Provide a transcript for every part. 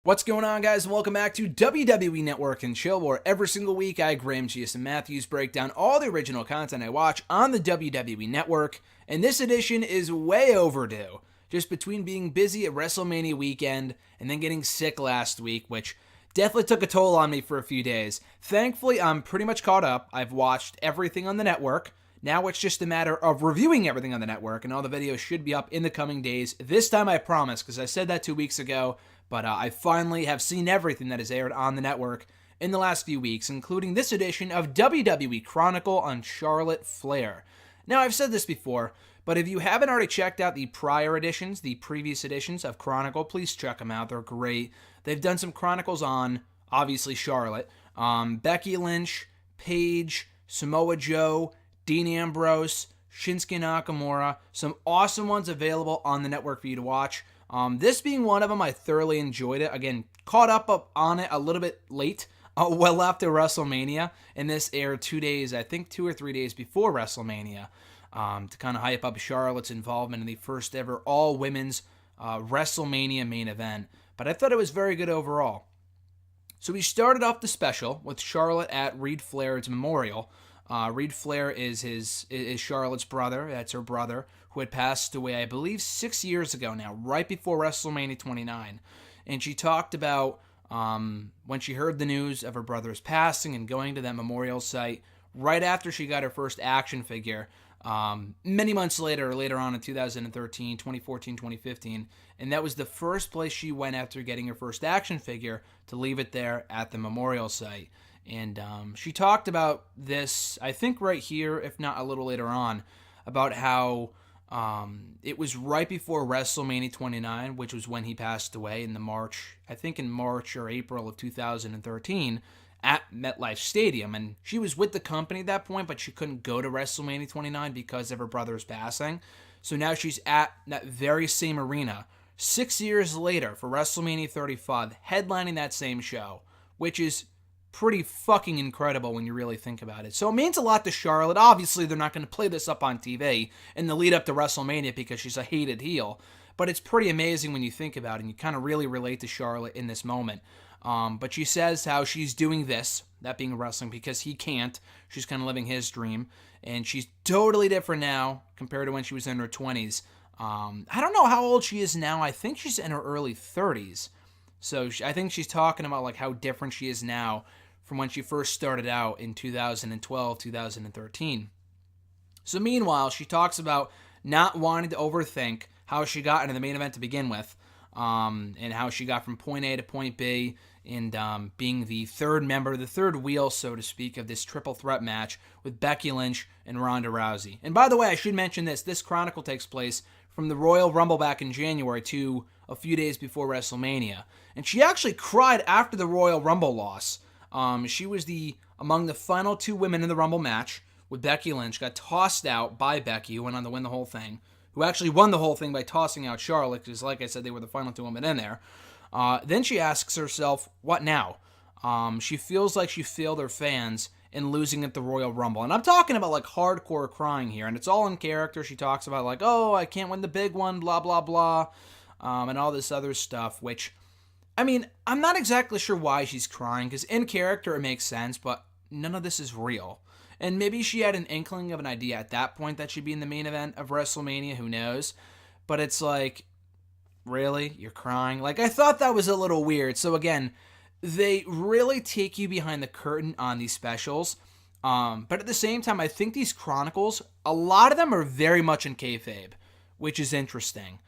What's going on, guys, and welcome back to WWE Network and Chill, where every single week I, Graham G.S. Matthews, break down all the original content I watch on the WWE Network, and this edition is way overdue. Just between being busy at WrestleMania weekend and then getting sick last week, which definitely took a toll on me for a few days. Thankfully, I'm pretty much caught up. I've watched everything on the network. Now it's just a matter of reviewing everything on the network, and all the videos should be up in the coming days. This time I promise, because I said that 2 weeks ago, but I finally have seen everything that has aired on the network in the last few weeks, including this edition of WWE Chronicle on Charlotte Flair. Now, I've said this before, but if you haven't already checked out the prior editions, the previous editions of Chronicle, please check them out. They're great. They've done some Chronicles on, obviously, Charlotte, Becky Lynch, Paige, Samoa Joe, Dean Ambrose, Shinsuke Nakamura. Some awesome ones available on the network for you to watch. This being one of them, I thoroughly enjoyed it. Again, caught up on it a little bit late, well after WrestleMania, and this aired 2 days, I think 2 or 3 days before WrestleMania, to kind of hype up Charlotte's involvement in the first ever all-women's WrestleMania main event. But I thought it was very good overall. So we started off the special with Charlotte at Ric Flairs Memorial. Ric Flair is Charlotte's brother. That's her brother, who had passed away, I believe, 6 years ago now, right before WrestleMania 29. And she talked about when she heard the news of her brother's passing and going to that memorial site right after she got her first action figure, many months later on in 2013, 2014, 2015. And that was the first place she went after getting her first action figure, to leave it there at the memorial site. And she talked about this, I think right here, if not a little later on, about how it was right before WrestleMania 29, which was when he passed away in March or April of 2013, at MetLife Stadium. And she was with the company at that point, but she couldn't go to WrestleMania 29 because of her brother's passing. So now she's at that very same arena 6 years later for WrestleMania 35, headlining that same show, which is pretty fucking incredible when you really think about it. So it means a lot to Charlotte. Obviously, they're not going to play this up on TV in the lead up to WrestleMania because she's a hated heel. But it's pretty amazing when you think about it, and you kind of really relate to Charlotte in this moment. But she says how she's doing this, that being wrestling, because he can't. She's kind of living his dream. And she's totally different now compared to when she was in her 20s. I don't know how old she is now. I think she's in her early 30s. So I think she's talking about like how different she is now from when she first started out in 2012, 2013. So meanwhile, she talks about not wanting to overthink how she got into the main event to begin with, and how she got from point A to point B, and being the third member, the third wheel, so to speak, of this triple threat match with Becky Lynch and Ronda Rousey. And by the way, I should mention this Chronicle takes place from the Royal Rumble back in January to a few days before WrestleMania. And she actually cried after the Royal Rumble loss. She was among the final two women in the Rumble match with Becky Lynch, got tossed out by Becky, who went on to win the whole thing, who actually won the whole thing by tossing out Charlotte, because like I said, they were the final two women in there. Then she asks herself, what now? She feels like she failed her fans in losing at the Royal Rumble. And I'm talking about like hardcore crying here, and it's all in character. She talks about like, oh, I can't win the big one, blah, blah, blah, and all this other stuff, which, I mean, I'm not exactly sure why she's crying, because in character it makes sense, but none of this is real. And maybe she had an inkling of an idea at that point that she'd be in the main event of WrestleMania, who knows? But it's like, really? You're crying? Like, I thought that was a little weird. So again, they really take you behind the curtain on these specials. But at the same time, I think these Chronicles, a lot of them are very much in kayfabe, which is interesting.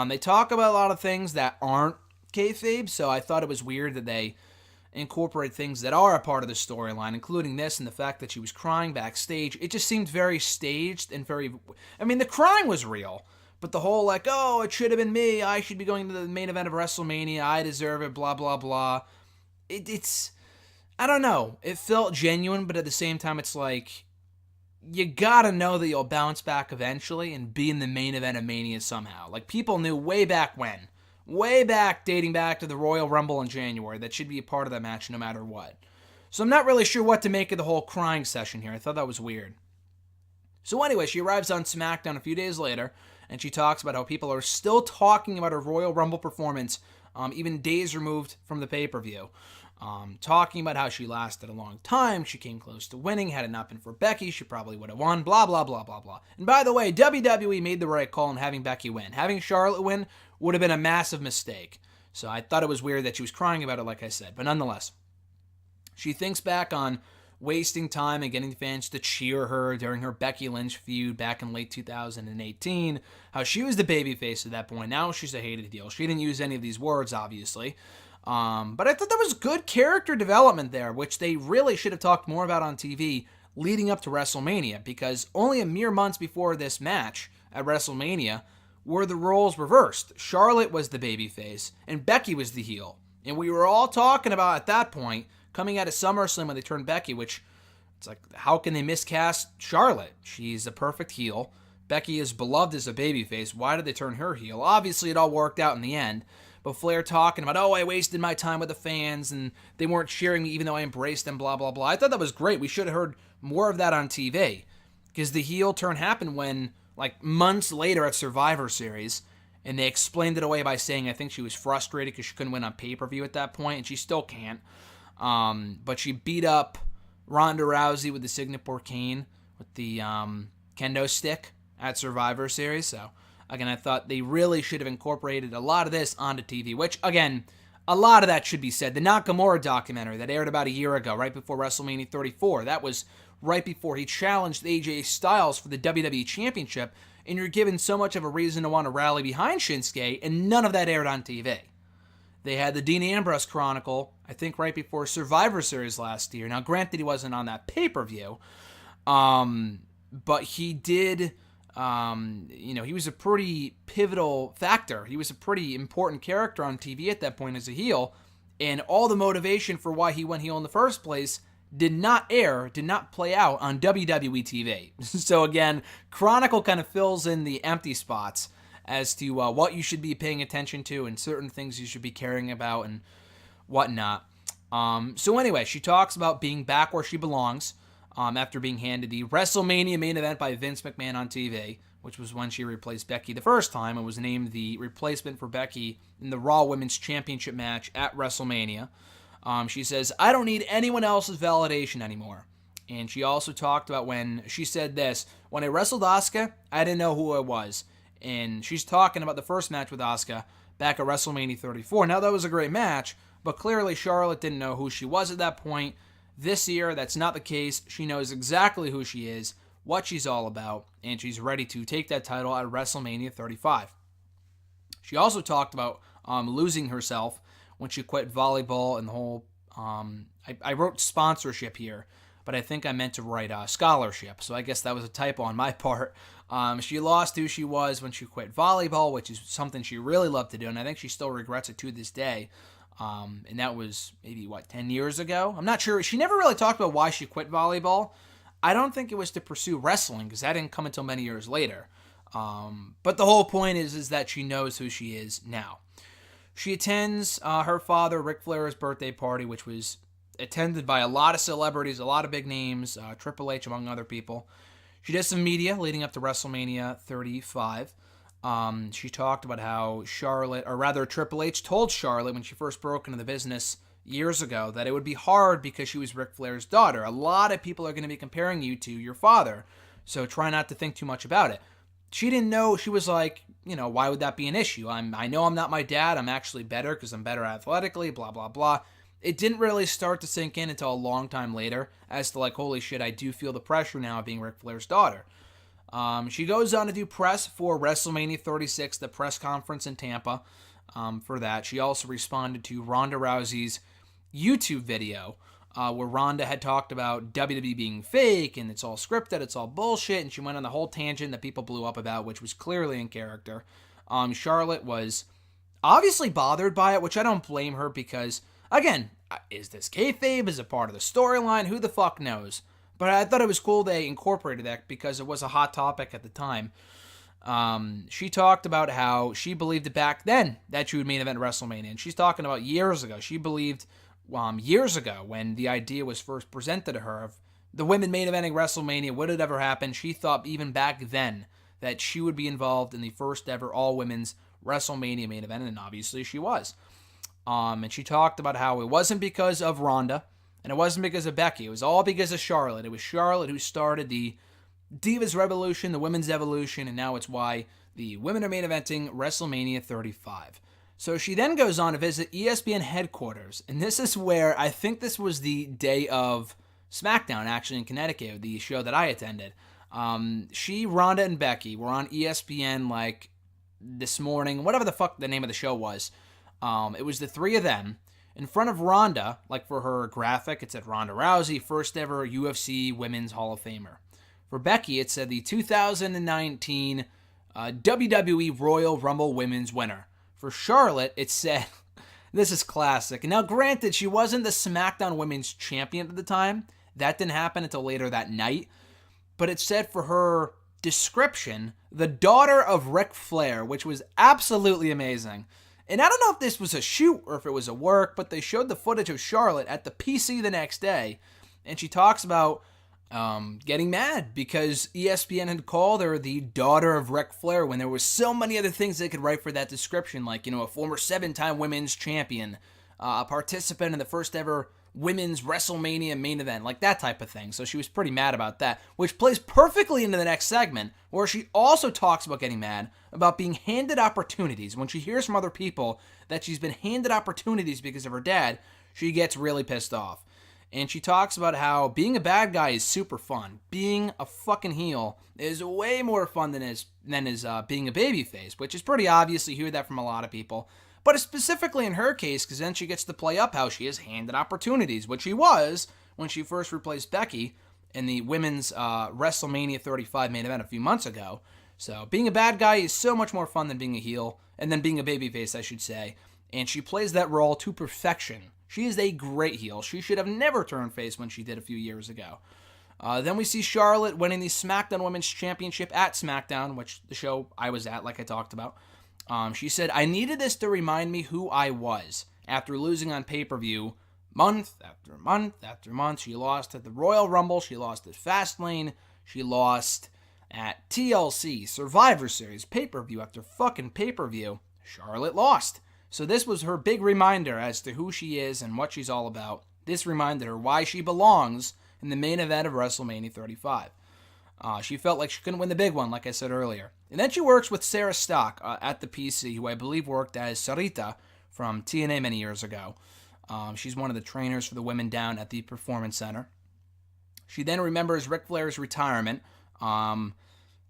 They talk about a lot of things that aren't kayfabe, so I thought it was weird that they incorporate things that are a part of the storyline, including this and the fact that she was crying backstage. It just seemed very staged and very... I mean, the crying was real, but the whole like, oh, it should have been me, I should be going to the main event of WrestleMania, I deserve it, blah, blah, blah. It's... I don't know. It felt genuine, but at the same time, it's like, you gotta know that you'll bounce back eventually and be in the main event of Mania somehow. Like, people knew way back when. Way back, dating back to the Royal Rumble in January, that should be a part of that match no matter what. So I'm not really sure what to make of the whole crying session here. I thought that was weird. So anyway, she arrives on SmackDown a few days later, and she talks about how people are still talking about her Royal Rumble performance even days removed from the pay-per-view. Talking about how she lasted a long time, she came close to winning. Had it not been for Becky, she probably would have won, blah, blah, blah, blah, blah. And by the way, WWE made the right call in having Becky win. Having Charlotte win would have been a massive mistake. So I thought it was weird that she was crying about it, like I said. But nonetheless, she thinks back on wasting time and getting fans to cheer her during her Becky Lynch feud back in late 2018, how she was the babyface at that point. Now she's a hated heel. She didn't use any of these words, obviously. But I thought that was good character development there, which they really should have talked more about on TV leading up to WrestleMania, because only a mere months before this match at WrestleMania were the roles reversed. Charlotte was the babyface, and Becky was the heel. And we were all talking about, at that point, coming out of SummerSlam when they turned Becky, which, it's like, how can they miscast Charlotte? She's a perfect heel. Becky is beloved as a babyface. Why did they turn her heel? Obviously, it all worked out in the end. But Flair talking about, I wasted my time with the fans, and they weren't cheering me even though I embraced them, blah, blah, blah. I thought that was great. We should have heard more of that on TV. Because the heel turn happened when, like, months later at Survivor Series, and they explained it away by saying I think she was frustrated because she couldn't win on pay-per-view at that point, and she still can't. But she beat up Ronda Rousey with the Singapore cane, with the kendo stick at Survivor Series, so... Again, I thought they really should have incorporated a lot of this onto TV, which, again, a lot of that should be said. The Nakamura documentary that aired about a year ago, right before WrestleMania 34, that was right before he challenged AJ Styles for the WWE Championship, and you're given so much of a reason to want to rally behind Shinsuke, and none of that aired on TV. They had the Dean Ambrose Chronicle, I think right before Survivor Series last year. Now, granted, he wasn't on that pay-per-view, but he did... he was a pretty pivotal factor. He was a pretty important character on TV at that point as a heel, and all the motivation for why he went heel in the first place did not play out on WWE TV. So again, Chronicle kind of fills in the empty spots as to what you should be paying attention to and certain things you should be caring about and whatnot. So anyway, she talks about being back where she belongs, after being handed the WrestleMania main event by Vince McMahon on TV, which was when she replaced Becky the first time and was named the replacement for Becky in the Raw Women's Championship match at WrestleMania. She says, I don't need anyone else's validation anymore. And she also talked about when she said this, when I wrestled Asuka, I didn't know who I was. And she's talking about the first match with Asuka back at WrestleMania 34. Now, that was a great match, but clearly Charlotte didn't know who she was at that point. This year, that's not the case. She knows exactly who she is, what she's all about, and she's ready to take that title at WrestleMania 35. She also talked about losing herself when she quit volleyball and the whole... I wrote sponsorship here, but I think I meant to write scholarship, so I guess that was a typo on my part. She lost who she was when she quit volleyball, which is something she really loved to do, and I think she still regrets it to this day. And that was maybe, 10 years ago? I'm not sure. She never really talked about why she quit volleyball. I don't think it was to pursue wrestling, because that didn't come until many years later. But the whole point is that she knows who she is now. She attends her father, Ric Flairs' birthday party, which was attended by a lot of celebrities, a lot of big names, Triple H, among other people. She did some media leading up to WrestleMania 35. She talked about how Triple H told Charlotte when she first broke into the business years ago that it would be hard because she was Ric Flair's daughter. A lot of people are going to be comparing you to your father, so try not to think too much about it. She didn't know. She was like, why would that be an issue? I know I'm not my dad. I'm actually better because I'm better athletically, blah, blah, blah. It didn't really start to sink in until a long time later as to holy shit, I do feel the pressure now of being Ric Flair's daughter. She goes on to do press for WrestleMania 36, the press conference in Tampa. For that, she also responded to Ronda Rousey's YouTube video where Ronda had talked about WWE being fake and it's all scripted, it's all bullshit, and she went on the whole tangent that people blew up about, which was clearly in character. Charlotte was obviously bothered by it, which I don't blame her because, again, is this kayfabe? Is it part of the storyline? Who the fuck knows? But I thought it was cool they incorporated that because it was a hot topic at the time. She talked about how she believed it back then that she would main event WrestleMania. And she's talking about years ago. She believed years ago when the idea was first presented to her of the women main eventing WrestleMania, would it ever happen? She thought even back then that she would be involved in the first ever all-women's WrestleMania main event, and obviously she was. And she talked about how it wasn't because of Ronda, and it wasn't because of Becky. It was all because of Charlotte. It was Charlotte who started the Divas Revolution, the women's evolution, and now it's why the women are main eventing WrestleMania 35. So she then goes on to visit ESPN headquarters, and this is where I think this was the day of SmackDown, actually, in Connecticut, the show that I attended. Ronda, and Becky were on ESPN, like, this morning, whatever the fuck the name of the show was. It was the three of them in front of Ronda, like for her graphic, it said Ronda Rousey, first ever UFC Women's Hall of Famer. For Becky, it said the 2019 WWE Royal Rumble Women's winner. For Charlotte, it said, this is classic. Now, granted, she wasn't the SmackDown Women's Champion at the time. That didn't happen until later that night. But it said for her description, the daughter of Ric Flair, which was absolutely amazing. And I don't know if this was a shoot or if it was a work, but they showed the footage of Charlotte at the PC the next day, and she talks about getting mad because ESPN had called her the daughter of Ric Flair when there were so many other things they could write for that description, like, a former 7-time women's champion, a participant in the first ever women's WrestleMania main event, like that type of thing. So she was pretty mad about that, which plays perfectly into the next segment, where she also talks about getting mad about being handed opportunities. When she hears from other people that she's been handed opportunities because of her dad, she gets really pissed off. And she talks about how being a bad guy is super fun. Being a fucking heel is way more fun than being a babyface, which is pretty obvious. You hear that from a lot of people. But specifically in her case, because then she gets to play up how she is handed opportunities, which she was when she first replaced Becky in the women's WrestleMania 35 main event a few months ago. So being a bad guy is so much more fun than being a heel, and then being a babyface, I should say. And she plays that role to perfection. She is a great heel. She should have never turned face when she did a few years ago. Then we see Charlotte winning the SmackDown Women's Championship at SmackDown, which the show I was at, like I talked about. She said, I needed this to remind me who I was. After losing on pay-per-view, month after month after month, she lost at the Royal Rumble, she lost at Fastlane, she lost at TLC, Survivor Series, pay-per-view after fucking pay-per-view. Charlotte lost. So this was her big reminder as to who she is and what she's all about. This reminded her why she belongs in the main event of WrestleMania 35. She felt like she couldn't win the big one, like I said earlier. And then she works with Sarah Stock at the PC, who I believe worked as Sarita from TNA many years ago. She's one of the trainers for the women down at the Performance Center. She then remembers Ric Flair's retirement. How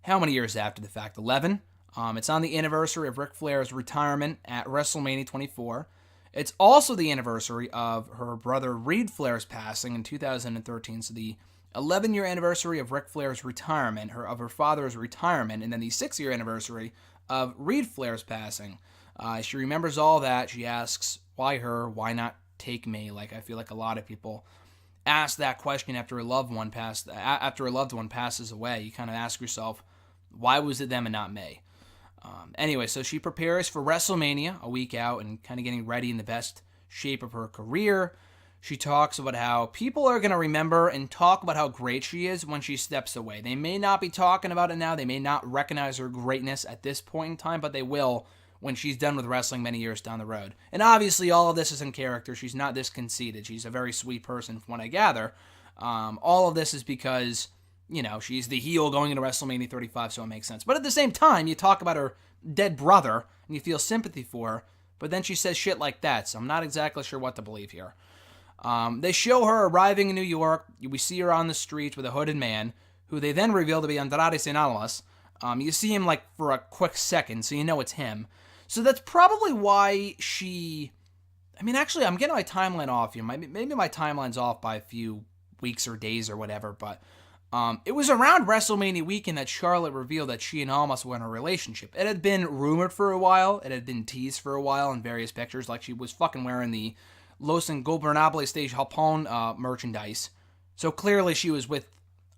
many years after the fact? 11? It's on the anniversary of Ric Flair's retirement at WrestleMania 24. It's also the anniversary of her brother Reid Flair's passing in 2013, so the 11-year anniversary of Ric Flair's retirement, of her father's retirement, and then the 6-year anniversary of Reid Flair's passing. She remembers all that. She asks, why her? Why not take me? Like, I feel like a lot of people ask that question after a loved one passes away. You kind of ask yourself, why was it them and not me? Anyway, so she prepares for WrestleMania a week out and kind of getting ready in the best shape of her career. She talks about how people are going to remember and talk about how great she is when she steps away. They may not be talking about it now. They may not recognize her greatness at this point in time, but they will when she's done with wrestling many years down the road. And obviously all of this is in character. She's not this conceited. She's a very sweet person from what I gather. All of this is because, she's the heel going into WrestleMania 35, so it makes sense. But at the same time, you talk about her dead brother and you feel sympathy for her, but then she says shit like that, so I'm not exactly sure what to believe here. They show her arriving in New York. We see her on the streets with a hooded man, who they then reveal to be Andrade Cien Almas. You see him for a quick second, so you know it's him. So that's probably why actually, I'm getting my timeline off here. Maybe my timeline's off by a few weeks or days or whatever, but it was around WrestleMania weekend that Charlotte revealed that she and Almas were in a relationship. It had been rumored for a while. It had been teased for a while in various pictures, like she was fucking wearing the Los Ingobernables de Japón merchandise. So clearly she was with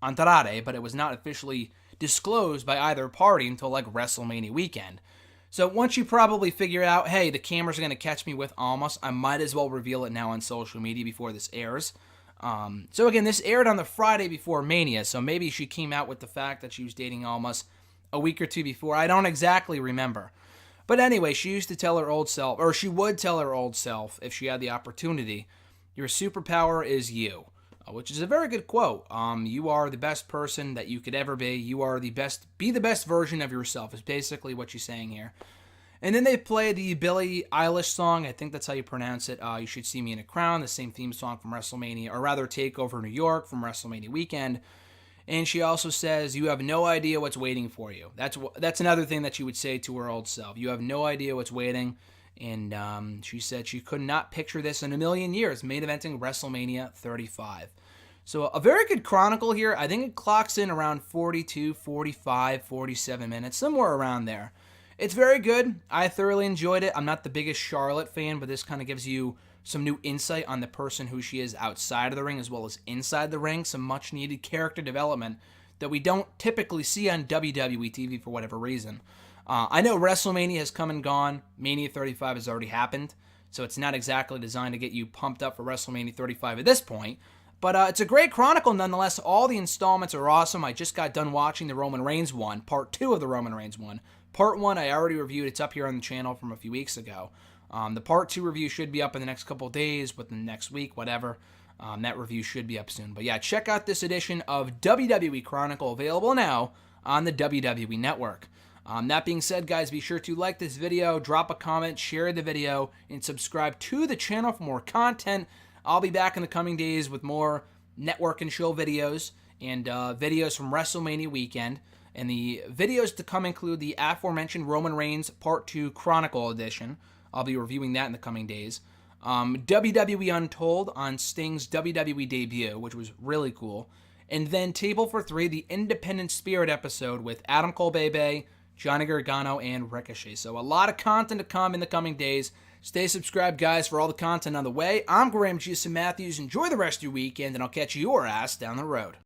Andrade, but it was not officially disclosed by either party until WrestleMania weekend. So once you probably figure out, hey, the cameras are going to catch me with Almas, I might as well reveal it now on social media before this airs. So again, this aired on the Friday before Mania, so maybe she came out with the fact that she was dating Almas a week or two before. I don't exactly remember. But anyway, she used to tell her old self, or she would tell her old self if she had the opportunity, your superpower is you, which is a very good quote. You are the best person that you could ever be. You are the best, be the best version of yourself is basically what she's saying here. And then they play the Billie Eilish song. I think that's how you pronounce it. You Should See Me in a Crown, the same theme song from WrestleMania, or rather TakeOver New York from WrestleMania weekend. And she also says, you have no idea what's waiting for you. That's another thing that she would say to her old self. You have no idea what's waiting. And she said she could not picture this in a million years, main eventing WrestleMania 35. So a very good Chronicle here. I think it clocks in around 42, 45, 47 minutes, somewhere around there. It's very good. I thoroughly enjoyed it. I'm not the biggest Charlotte fan, but this kind of gives you some new insight on the person who she is outside of the ring as well as inside the ring. Some much needed character development that we don't typically see on WWE TV for whatever reason. I know WrestleMania has come and gone. Mania 35 has already happened, so it's not exactly designed to get you pumped up for WrestleMania 35 at this point. But it's a great Chronicle nonetheless. All the installments are awesome. I just got done watching the Roman Reigns one, part 2 of the Roman Reigns one. Part 1 I already reviewed. It's up here on the channel from a few weeks ago. The part 2 review should be up in the next couple of days, within the next week, whatever. That review should be up soon. But yeah, check out this edition of WWE Chronicle, available now on the WWE Network. That being said, guys, be sure to like this video, drop a comment, share the video, and subscribe to the channel for more content. I'll be back in the coming days with more network and show videos and videos from WrestleMania weekend. And the videos to come include the aforementioned Roman Reigns Part 2 Chronicle Edition. I'll be reviewing that in the coming days. WWE Untold on Sting's WWE debut, which was really cool. And then Table for 3, the Independent Spirit episode with Adam Cole Bebe, Johnny Gargano, and Ricochet. So a lot of content to come in the coming days. Stay subscribed, guys, for all the content on the way. I'm Graham G. Matthews. Enjoy the rest of your weekend, and I'll catch your ass down the road.